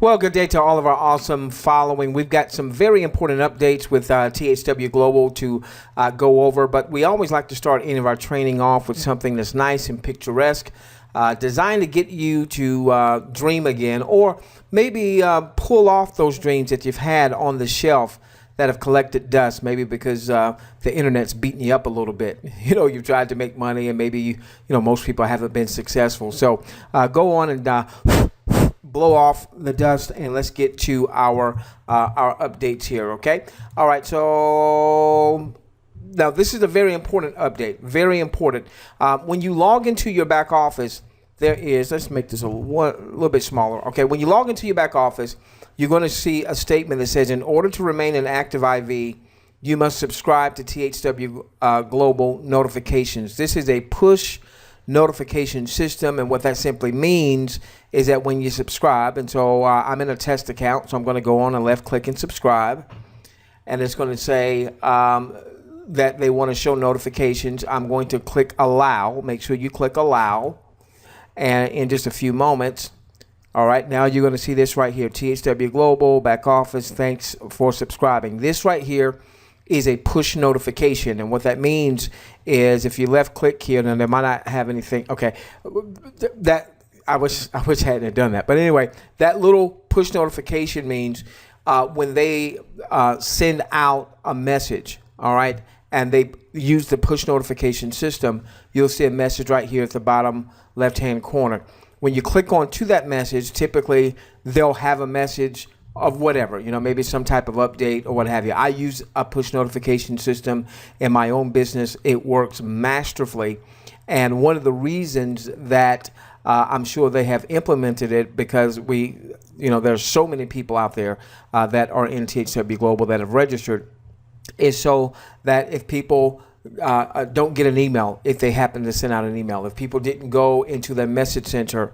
Well, good day to all of our awesome following. We've got some very important updates with THW Global to go over, but we always like to start any of our training off with something that's nice and picturesque, designed to get you to dream again, or maybe pull off those dreams that you've had on the shelf that have collected dust, maybe because the internet's beating you up a little bit. You know, you've tried to make money and maybe, most people haven't been successful. So go on and blow off the dust and let's get to our updates here. Okay. All right. So now this is a very important update. Very important. When you log into your back office, there is, let's make this a little bit smaller. Okay. When you log into your back office, you're going to see a statement that says, in order to remain an active IV, you must subscribe to THW Global notifications. This is a push notification system, and what that simply means is that when you subscribe, and so I'm in a test account, so I'm going to go on and left click and subscribe, and it's going to say that they want to show notifications. I'm going to click allow. Make sure you click allow, and in just a few moments, all right, now you're going to see this right here, THW Global back office, thanks for subscribing. This right here is a push notification, and what that means is if you left click here, then they might not have anything. Okay, that I wish I hadn't done that, but anyway, that little push notification means when they send out a message, all right, and they use the push notification system, you'll see a message right here at the bottom left hand corner. When you click on to that message, typically they'll have a message of whatever, maybe some type of update or what have you. I use a push notification system in my own business. It works masterfully. And one of the reasons that I'm sure they have implemented it, because there's so many people out there that are in THW Global that have registered, is so that if people don't get an email, if they happen to send out an email, if people didn't go into their message center,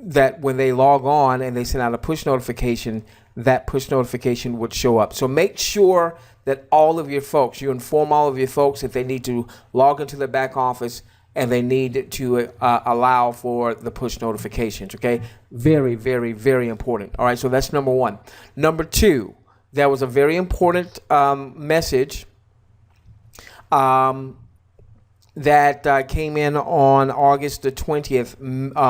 that when they log on and they send out a push notification, that push notification would show up. So make sure that all of your folks, you inform all of your folks if they need to log into the back office and they need to allow for the push notifications. Okay, very, very, very important. All right, so that's number one. Number two, there was a very important message that came in on August the 20th,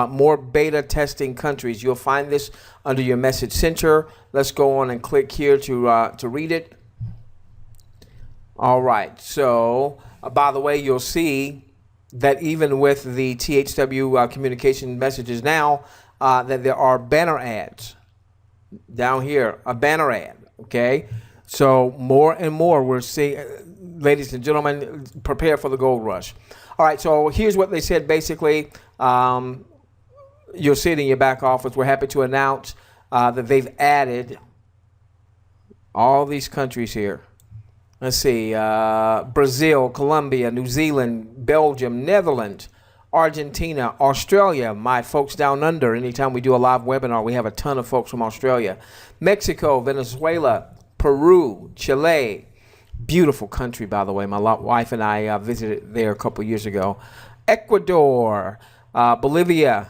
more beta testing countries. You'll find this under your message center. Let's go on and click here to read it. All right. So, by the way, you'll see that even with the THW communication messages now, that there are banner ads down here, a banner ad. Okay. So more and more we're seeing, ladies and gentlemen, prepare for the gold rush. All right, so here's what they said basically. You'll see it in your back office. We're happy to announce that they've added all these countries here. Let's see, Brazil, Colombia, New Zealand, Belgium, Netherlands, Argentina, Australia, my folks down under. Anytime we do a live webinar, we have a ton of folks from Australia. Mexico, Venezuela, Peru, Chile, beautiful country, by the way. My wife and I visited there a couple years ago. Ecuador, Bolivia,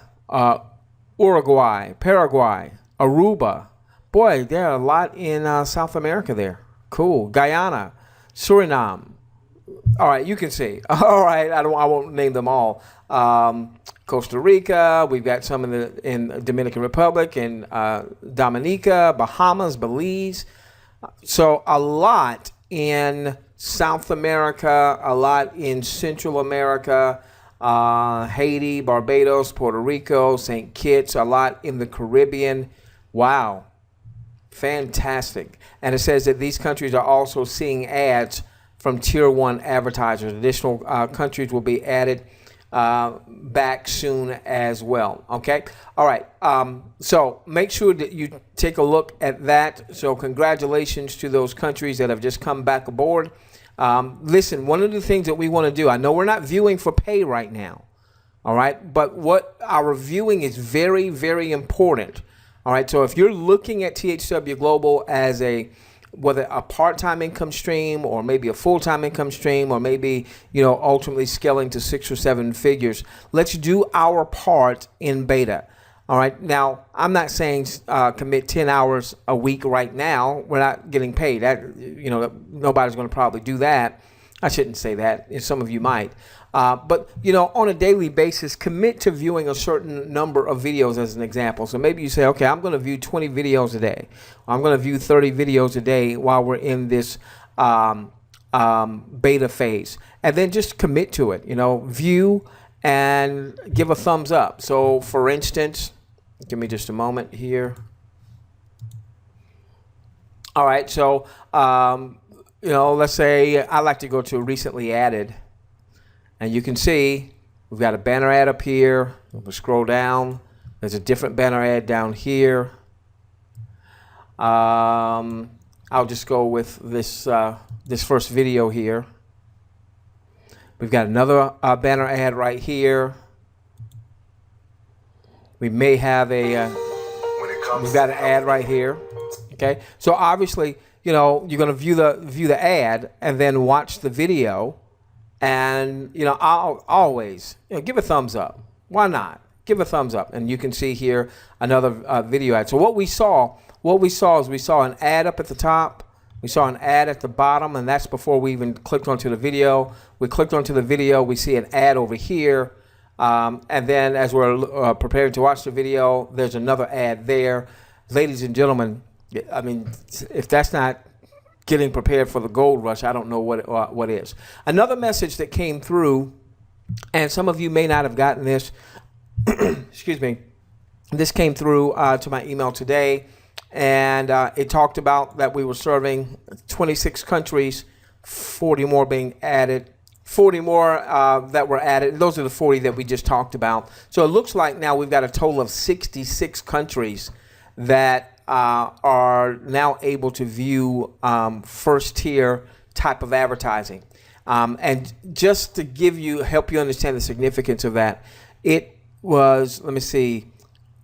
Uruguay, Paraguay, Aruba. Boy, there are a lot in South America there. Cool. Guyana, Suriname. All right, you can see. All right, I won't name them all. Costa Rica, we've got some in Dominican Republic, and Dominica, Bahamas, Belize. So a lot in South America, a lot in Central America, Haiti, Barbados, Puerto Rico, St. Kitts, a lot in the Caribbean. Wow, fantastic. And it says that these countries are also seeing ads from Tier 1 advertisers. Additional countries will be added back soon as well. Okay. All right. So make sure that you take a look at that. So congratulations to those countries that have just come back aboard. Listen, one of the things that we want to do, I know we're not viewing for pay right now. All right. But what our viewing is very, very important. All right. So if you're looking at THW Global as whether a part-time income stream or maybe a full-time income stream or maybe, ultimately scaling to 6 or 7 figures, let's do our part in beta. All right. Now, I'm not saying commit 10 hours a week right now. We're not getting paid. That, nobody's going to probably do that. I shouldn't say that. Some of you might. But, on a daily basis, commit to viewing a certain number of videos as an example. So maybe you say, okay, I'm going to view 20 videos a day. I'm going to view 30 videos a day while we're in this beta phase. And then just commit to it, view and give a thumbs up. So, for instance, give me just a moment here. All right, so, let's say I like to go to recently added. And you can see we've got a banner ad up here. We'll scroll down. There's a different banner ad down here. I'll just go with this first video here. We've got another banner ad right here. We may have we've got an ad right here. Okay, so obviously, you're going to view the ad and then watch the video, and I'll always give a thumbs up. Why not? Give a thumbs up, and you can see here another video ad. So what we saw is we saw an ad up at the top. We saw an ad at the bottom, and that's before we even clicked onto the video. We clicked onto the video. We see an ad over here. And then as we're preparing to watch the video, there's another ad there. Ladies and gentlemen, I mean, if that's not getting prepared for the gold rush, I don't know what is. Another message that came through, and some of you may not have gotten this, excuse me, this came through to my email today. And it talked about that we were serving 26 countries, 40 more being added, 40 more that were added. Those are the 40 that we just talked about. So it looks like now we've got a total of 66 countries that are now able to view first tier type of advertising. And just to help you understand the significance of that, it was, let me see,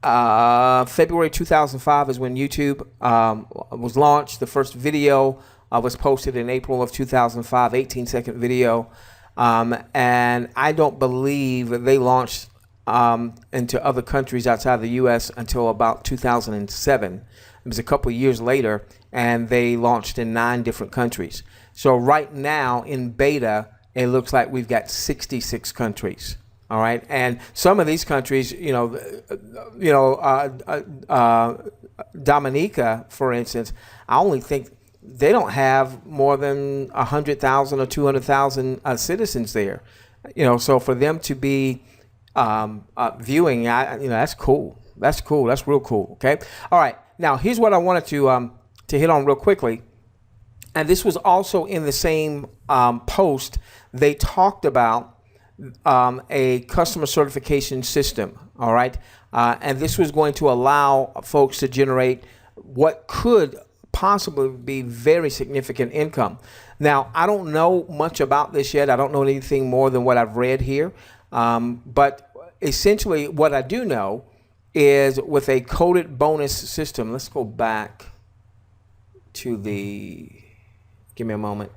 February 2005 is when YouTube was launched. The first video was posted in April of 2005, 18-second video. And I don't believe they launched into other countries outside the U.S. until about 2007. It was a couple of years later, and they launched in 9 different countries. So right now in beta, it looks like we've got 66 countries. All right, and some of these countries, Dominica, for instance, I only think they don't have more than 100,000 or 200,000 citizens there. So for them to be viewing, that's cool. That's cool. That's real cool. Okay. All right. Now here's what I wanted to hit on real quickly, and this was also in the same post. They talked about a customer certification system, all right? And this was going to allow folks to generate what could possibly be very significant income. Now, I don't know much about this yet. I don't know anything more than what I've read here. But essentially what I do know is with a coded bonus system, let's go back to give me a moment.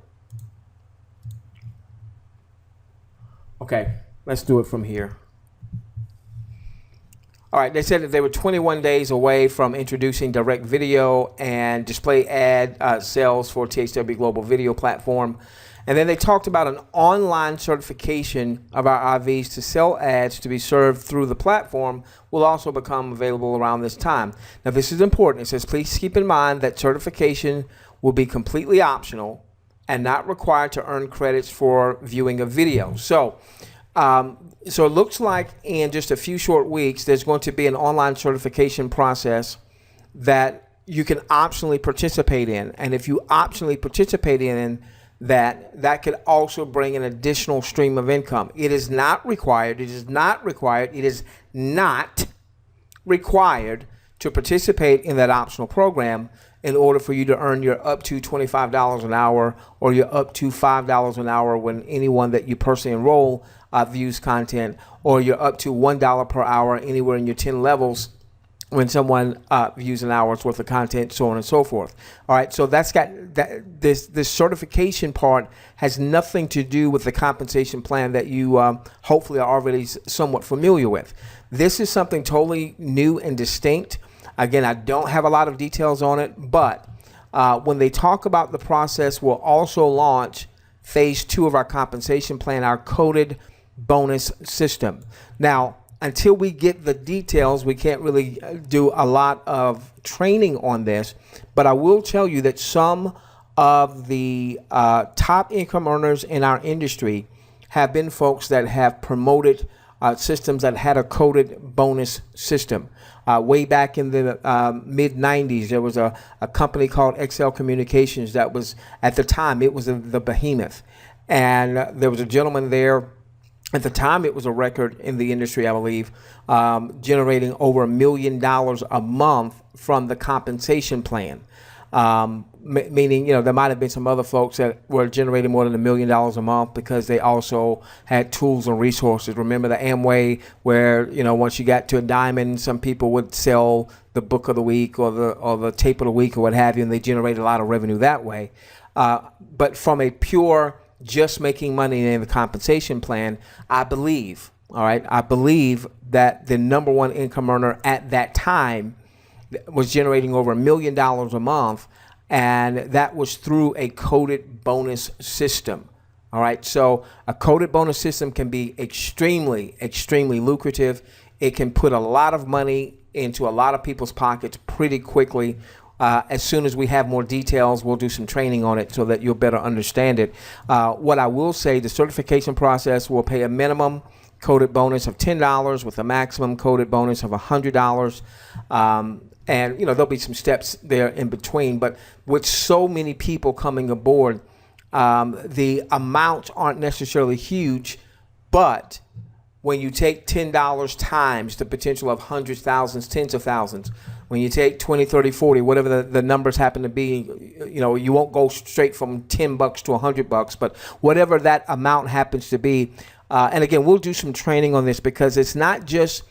Okay, let's do it from here. All right, they said that they were 21 days away from introducing direct video and display ad sales for THW Global video platform. And then they talked about an online certification of our IVs to sell ads to be served through the platform will also become available around this time. Now, this is important. It says, please keep in mind that certification will be completely optional and not required to earn credits for viewing a video. So it looks like in just a few short weeks, there's going to be an online certification process that you can optionally participate in. And if you optionally participate in that could also bring an additional stream of income. It is not required. It is not required. It is not required to participate in that optional program in order for you to earn your up to $25 an hour or your up to $5 an hour when anyone that you personally enroll views content, or your up to $1 per hour anywhere in your 10 levels when someone views an hour's worth of content, so on and so forth. All right, so that's got this certification part has nothing to do with the compensation plan that you hopefully are already somewhat familiar with. This is something totally new and distinct. Again, I don't have a lot of details on it, but when they talk about the process, we'll also launch phase 2 of our compensation plan, our coded bonus system. Now, until we get the details, we can't really do a lot of training on this, but I will tell you that some of the top income earners in our industry have been folks that have promoted systems that had a coded bonus system. Way back in the mid 90s, there was a company called XL Communications that was, at the time, it was the behemoth. And there was a gentleman there. At the time, it was a record in the industry, I believe, generating over $1 million a month from the compensation plan. Meaning, there might have been some other folks that were generating more than $1 million a month because they also had tools and resources. Remember the Amway, where once you got to a diamond, some people would sell the book of the week or the tape of the week or what have you, and they generated a lot of revenue that way. But from a pure just making money in the compensation plan, I believe that the number one income earner at that time was generating over $1 million a month, and that was through a coded bonus system. All right, so a coded bonus system can be extremely, extremely lucrative. It can put a lot of money into a lot of people's pockets pretty quickly. As soon as we have more details, we'll do some training on it so that you'll better understand it. What I will say, the certification process will pay a minimum coded bonus of $10 with a maximum coded bonus of $100. And there'll be some steps there in between. But with so many people coming aboard, the amounts aren't necessarily huge, but when you take $10 times the potential of hundreds, thousands, tens of thousands, when you take 20, 30, 40, whatever the numbers happen to be, you won't go straight from $10 to $100, but whatever that amount happens to be. And again, we'll do some training on this because it's not just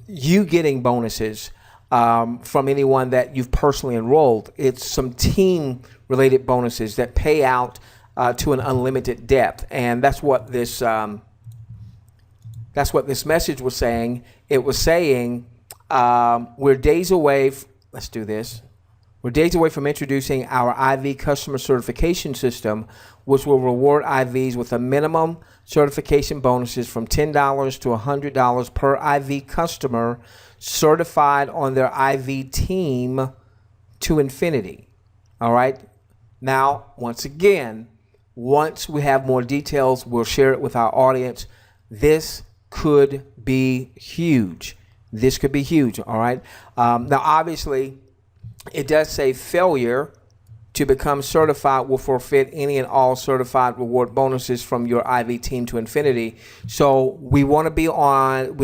you getting bonuses from anyone that you've personally enrolled. It's some team related bonuses that pay out to an unlimited depth. And that's what this message was saying. It was saying, we're days away. Let's do this. We're days away from introducing our IV customer certification system, which will reward IVs with a minimum certification bonuses from $10 to $100 per IV customer certified on their IV team to infinity. All right. Now, once again, once we have more details, we'll share it with our audience. This could be huge. This could be huge. All right. Now, obviously, it does say failure to become certified will forfeit any and all certified reward bonuses from your IV team to infinity. So we want to be on.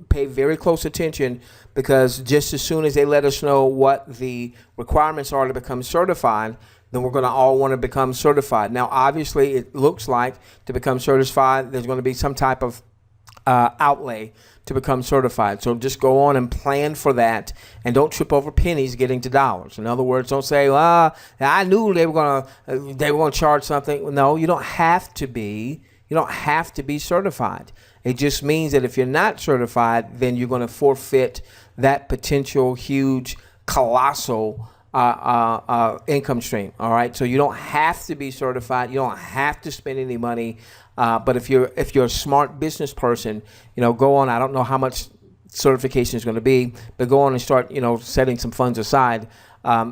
Pay very close attention, because just as soon as they let us know what the requirements are to become certified, then we're going to all want to become certified. Now, obviously, it looks like to become certified, there's going to be some type of outlay to become certified. So just go on and plan for that, and don't trip over pennies getting to dollars. In other words, don't say, "Well, I knew they were going to charge something." No, you don't have to be. You don't have to be certified. It just means that if you're not certified, then you're going to forfeit that potential huge, colossal income stream. All right. So you don't have to be certified. You don't have to spend any money. But if you're a smart business person, go on. I don't know how much certification is going to be, but go on and start, setting some funds aside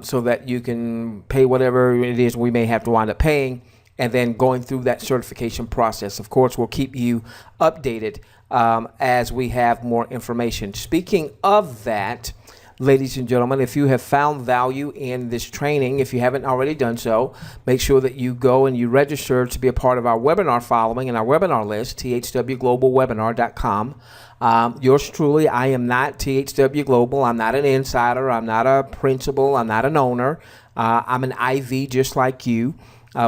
so that you can pay whatever it is we may have to wind up paying, and then going through that certification process. Of course, we'll keep you updated as we have more information. Speaking of that, ladies and gentlemen, if you have found value in this training, if you haven't already done so, make sure that you go and you register to be a part of our webinar following and our webinar list, thwglobalwebinar.com. Yours truly, I am not THW Global. I'm not an insider. I'm not a principal. I'm not an owner. I'm an IV just like you.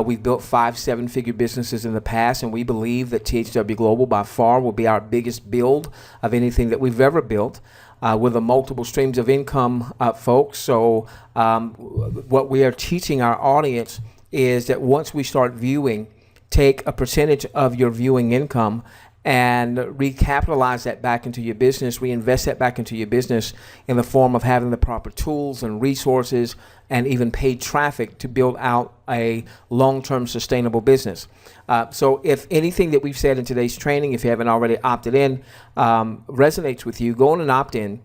We've built 5 7-figure businesses in the past, and we believe that THW Global by far will be our biggest build of anything that we've ever built. with the multiple streams of income, folks. So what we are teaching our audience is that once we start viewing, take a percentage of your viewing income and recapitalize that back into your business, reinvest that back into your business in the form of having the proper tools and resources and even paid traffic to build out a long-term sustainable business. So if anything that we've said in today's training, if you haven't already opted in, resonates with you, go on and opt in.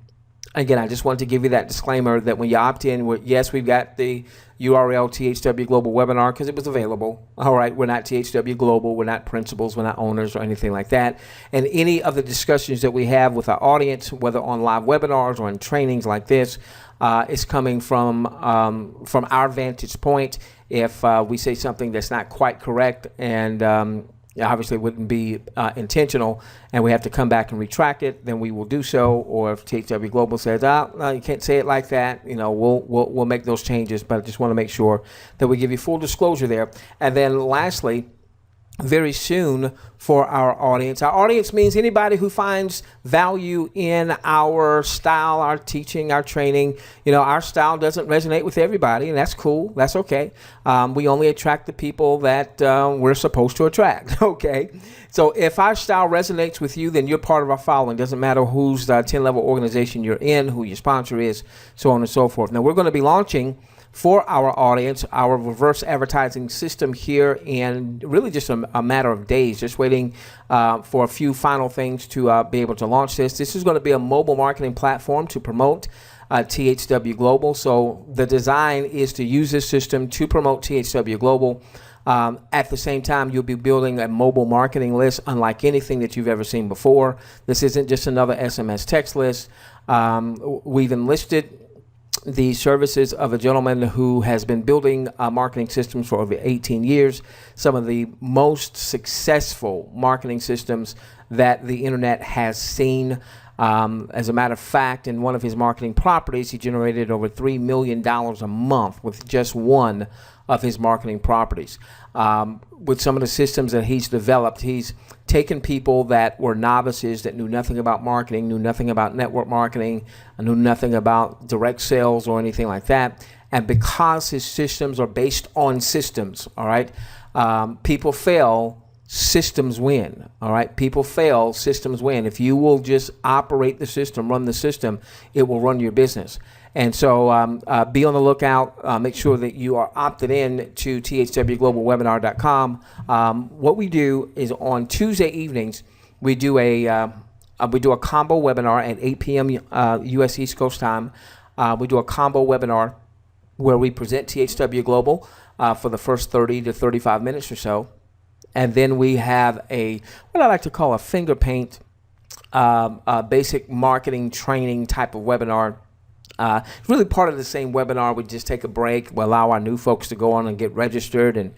Again, I just wanted to give you that disclaimer that when you opt in, yes, we've got the URL THW Global webinar because it was available. All right, we're not THW Global, we're not principals, we're not owners or anything like that. And any of the discussions that we have with our audience, whether on live webinars or in trainings like this, is coming from our vantage point. If we say something that's not quite correct and obviously it wouldn't be intentional, and we have to come back and retract it, then we will do so. Or if THW Global says, no, you can't say it like that, we'll make those changes. But I just want to make sure that we give you full disclosure there. And then lastly, very soon for our audience means anybody who finds value in our style, our teaching, our training. Our style doesn't resonate with everybody, and that's cool. That's okay. We only attract the people that we're supposed to attract. Okay. So if our style resonates with you, then you're part of our following. Doesn't matter whose 10-level organization you're in, who your sponsor is, so on and so forth. Now, we're going to be launching for our audience our reverse advertising system here in really just a matter of days, just waiting for a few final things to be able to launch this. This is going to be a mobile marketing platform to promote THW Global. So the design is to use this system to promote THW Global. At the same time, you'll be building a mobile marketing list unlike anything that you've ever seen before. This isn't just another SMS text list. We've enlisted the services of a gentleman who has been building marketing systems for over 18 years, some of the most successful marketing systems that the internet has seen. As a matter of fact, in one of his marketing properties, he generated over $3 million a month with just one of his marketing properties. With some of the systems that he's developed, he's taken people that were novices, that knew nothing about marketing, knew nothing about network marketing, knew nothing about direct sales or anything like that. And because his systems are based on systems, all right, people fail, systems win. All right, people fail, systems win. If you will just operate the system, run the system, it will run your business. And so be on the lookout. Make sure that you are opted in to thwglobalwebinar.com. What we do is on Tuesday evenings, we do a combo webinar at 8 p.m. U.S. East Coast time. We do a combo webinar where we present THW Global for the first 30 to 35 minutes or so. And then we have what I like to call a finger paint, basic marketing training type of webinar. It's really part of the same webinar. We just take a break. We allow our new folks to go on and get registered. And,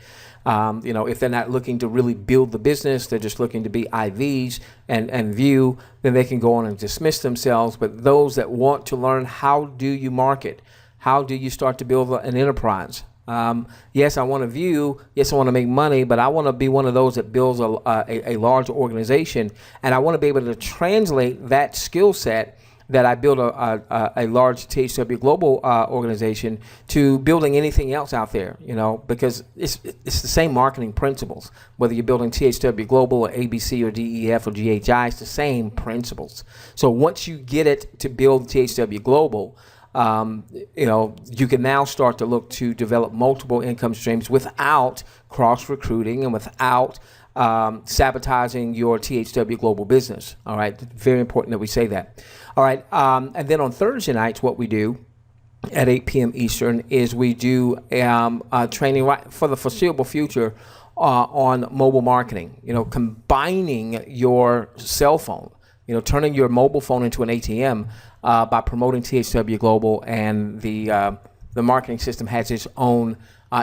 if they're not looking to really build the business, they're just looking to be IVs and view, then they can go on and dismiss themselves. But those that want to learn, how do you market? How do you start to build an enterprise? Yes, I want to view. Yes, I want to make money, but I want to be one of those that builds a large organization. And I want to be able to translate that skill set that I build a large THW Global organization to building anything else out there, because it's the same marketing principles. Whether you're building THW Global or ABC or DEF or GHI, it's the same principles. So once you get it to build THW Global, you can now start to look to develop multiple income streams without cross-recruiting and without sabotaging your THW Global business. All right, very important that we say that. All right, and then on Thursday nights, what we do at 8 p.m. Eastern is we do training right for the foreseeable future on mobile marketing. Combining your cell phone, turning your mobile phone into an ATM by promoting THW Global, and the marketing system has its own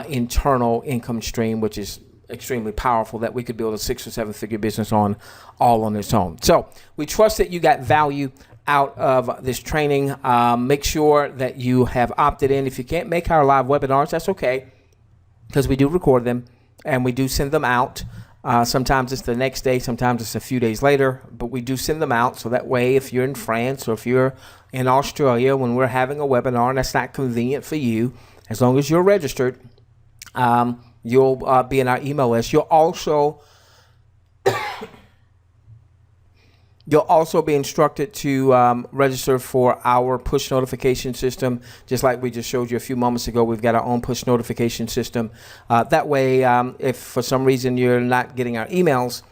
internal income stream, which is extremely powerful, that we could build a 6 or 7 figure business on all on its own. So we trust that you got value out of this training. Make sure that you have opted in. If you can't make our live webinars, that's okay, because we do record them and we do send them out Sometimes it's the next day, sometimes it's a few days later, but we do send them out. So that way, if you're in France or if you're in Australia, when we're having a webinar and that's not convenient for you, as long as you're registered, you'll be in our email list. You'll also be instructed to register for our push notification system. Just like we just showed you a few moments ago, we've got our own push notification system. That way, if for some reason you're not getting our emails,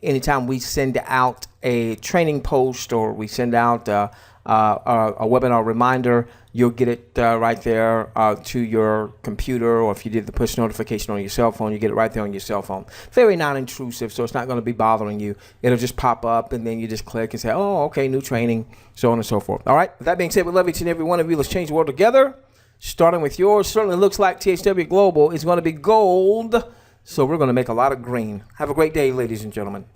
anytime we send out a training post or we send out a webinar reminder, you'll get it right there to your computer, or if you did the push notification on your cell phone, you get it right there on your cell phone. Very non-intrusive, so it's not going to be bothering you. It'll just pop up, and then you just click and say, oh, okay, new training, so on and so forth. All right, with that being said, we love each and every one of you. Let's change the world together, starting with yours. Certainly looks like THW Global is going to be gold, so we're going to make a lot of green. Have a great day, ladies and gentlemen.